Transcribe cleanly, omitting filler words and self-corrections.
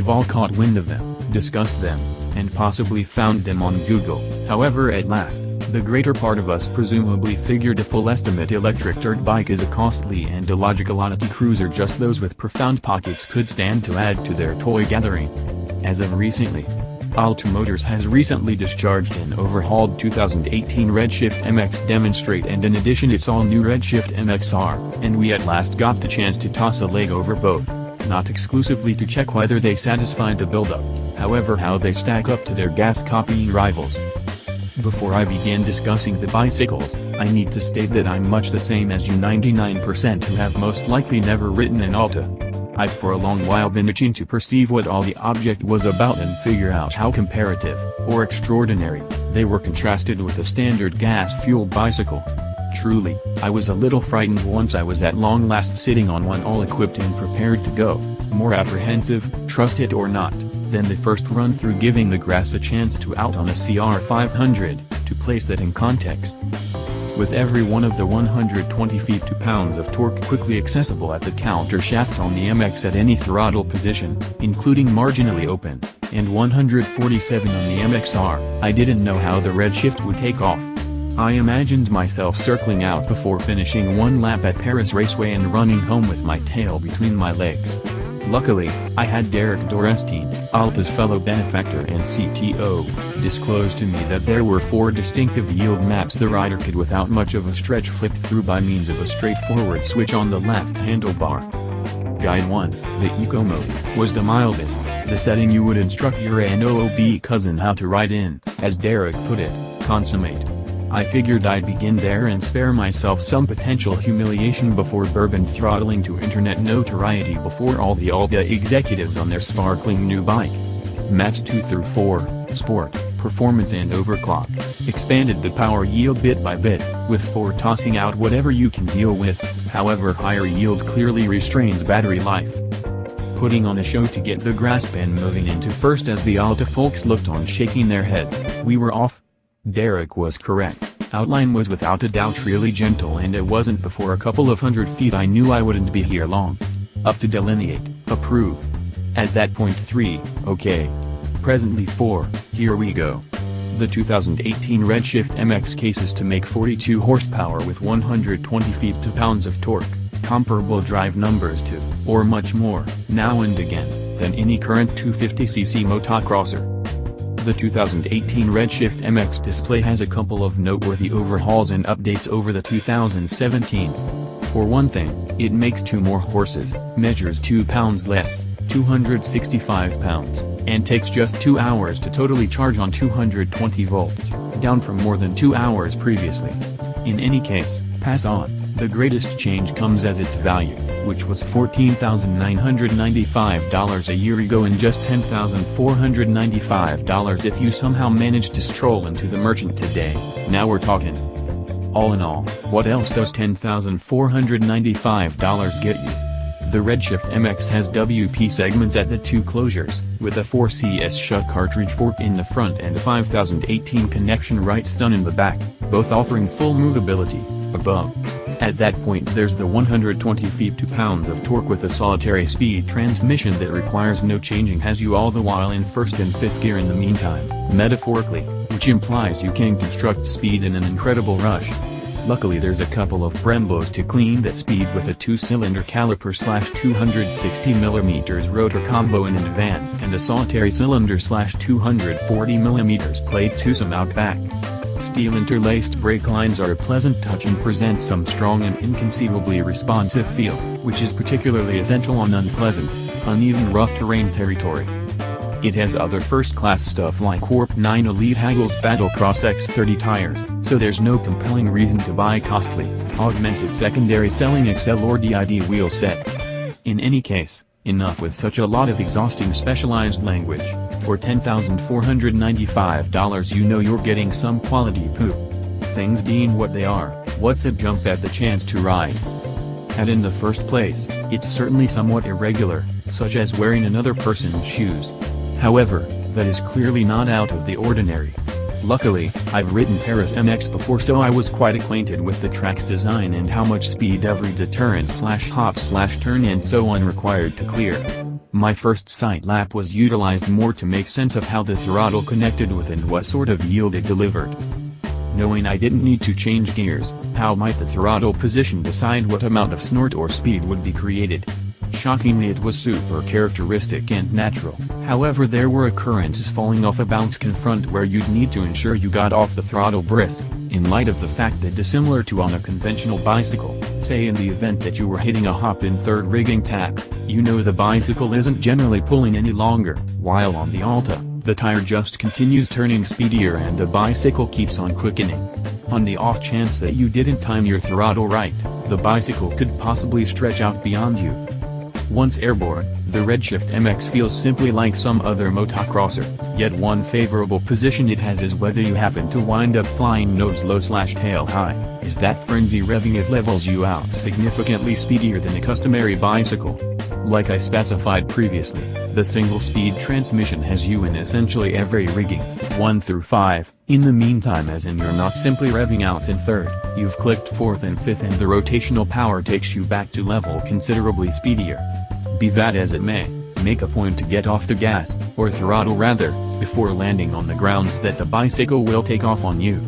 we've all caught wind of them, discussed them, and possibly found them on Google. However, at last, the greater part of us presumably figured a full estimate electric dirt bike is a costly and illogical oddity cruiser just those with profound pockets could stand to add to their toy gathering. As of recently, Alta Motors has recently discharged an overhauled 2018 Redshift MX Demonstrate and in addition its all-new Redshift MXR, and we at last got the chance to toss a leg over both, not exclusively to check whether they satisfied the build-up, however how they stack up to their gas-copying rivals. Before I begin discussing the bicycles, I need to state that I'm much the same as you 99% who have most likely never ridden an Alta. I've for a long while been itching to perceive what all the object was about and figure out how comparative, or extraordinary, they were contrasted with a standard gas-fueled bicycle. Truly, I was a little frightened once I was at long last sitting on one all equipped and prepared to go, more apprehensive, trust it or not, than the first run through giving the grasp a chance to out on a CR500, to place that in context. With every one of the 120 feet-pounds of torque quickly accessible at the counter shaft on the MX at any throttle position, including marginally open, and 147 on the MXR, I didn't know how the Redshift would take off. I imagined myself circling out before finishing one lap at Paris Raceway and running home with my tail between my legs. Luckily, I had Derek Dorestein, Alta's fellow benefactor and CTO, disclose to me that there were 4 distinctive yield maps the rider could without much of a stretch flip through by means of a straightforward switch on the left handlebar. Guide 1, the Eco Mode, was the mildest, the setting you would instruct your NOOB cousin how to ride in, as Derek put it, consummate. I figured I'd begin there and spare myself some potential humiliation before bourbon throttling to internet notoriety before all the Alta executives on their sparkling new bike. Maps 2 through 4, Sport, Performance and Overclock, expanded the power yield bit by bit, with 4 tossing out whatever you can deal with, however higher yield clearly restrains battery life. Putting on a show to get the grasp and moving into first as the Alta folks looked on shaking their heads, we were off. Derek was correct, outline was without a doubt really gentle and it wasn't before a couple of 100 feet I knew I wouldn't be here long. Up to delineate, approve. At that point 3, okay. Presently 4, here we go. The 2018 Redshift MX cases to make 42 horsepower with 120 feet-pounds of torque, comparable drive numbers to, or much more, now and again, than any current 250cc motocrosser. The 2018 Redshift MX display has a couple of noteworthy overhauls and updates over the 2017. For one thing, it makes 2 more horses, measures 2 pounds less, 265 pounds, and takes just 2 hours to totally charge on 220 volts, down from more than 2 hours previously. In any case, pass on. The greatest change comes as its value, which was $14,995 a year ago and just $10,495 if you somehow managed to stroll into the merchant today. Now we're talking. All in all, what else does $10,495 get you? The Redshift MX has WP segments at the 2 closures, with a 4CS shut cartridge fork in the front and a 5018 connection right stud in the back, both offering full movability. Above. At that point there's the 120 feet-pounds of torque with a solitary speed transmission that requires no changing has you all the while in 1st and 5th gear in the meantime, metaphorically, which implies you can construct speed in an incredible rush. Luckily there's a couple of Brembos to clean that speed with a 2-cylinder caliper / 260mm rotor combo in advance and a solitary cylinder / 240mm plate twosome out back. Steel interlaced brake lines are a pleasant touch and present some strong and inconceivably responsive feel, which is particularly essential on unpleasant, uneven rough terrain territory. It has other first-class stuff like Warp 9 Elite Haggles Battlecross X30 tires, so there's no compelling reason to buy costly, augmented secondary selling XL or DID wheel sets. In any case, enough with such a lot of exhausting specialized language. For $10,495 you know you're getting some quality poop. Things being what they are, what's a jump at the chance to ride? And in the first place, it's certainly somewhat irregular, such as wearing another person's shoes. However, that is clearly not out of the ordinary. Luckily, I've ridden Paris MX before so I was quite acquainted with the track's design and how much speed every deterrent / hop / turn and so on required to clear. My first sight lap was utilized more to make sense of how the throttle connected with and what sort of yield it delivered. Knowing I didn't need to change gears, how might the throttle position decide what amount of snort or speed would be created? Shockingly, it was super characteristic and natural. However, there were occurrences falling off a bounce confront where you'd need to ensure you got off the throttle brisk, in light of the fact that dissimilar to on a conventional bicycle, say in the event that you were hitting a hop in third rigging tap, you know the bicycle isn't generally pulling any longer, while on the Alta, the tire just continues turning speedier and the bicycle keeps on quickening. On the off chance that you didn't time your throttle right, the bicycle could possibly stretch out beyond you. Once airborne, the Redshift MX feels simply like some other motocrosser, yet one favorable position it has is whether you happen to wind up flying nose low/tail high, is that frenzy revving it levels you out significantly speedier than a customary bicycle. Like I specified previously, the single-speed transmission has you in essentially every rigging, 1 through 5, in the meantime as in you're not simply revving out in third, you've clicked fourth and fifth and the rotational power takes you back to level considerably speedier. Be that as it may, make a point to get off the gas, or throttle rather, before landing on the grounds that the bicycle will take off on you.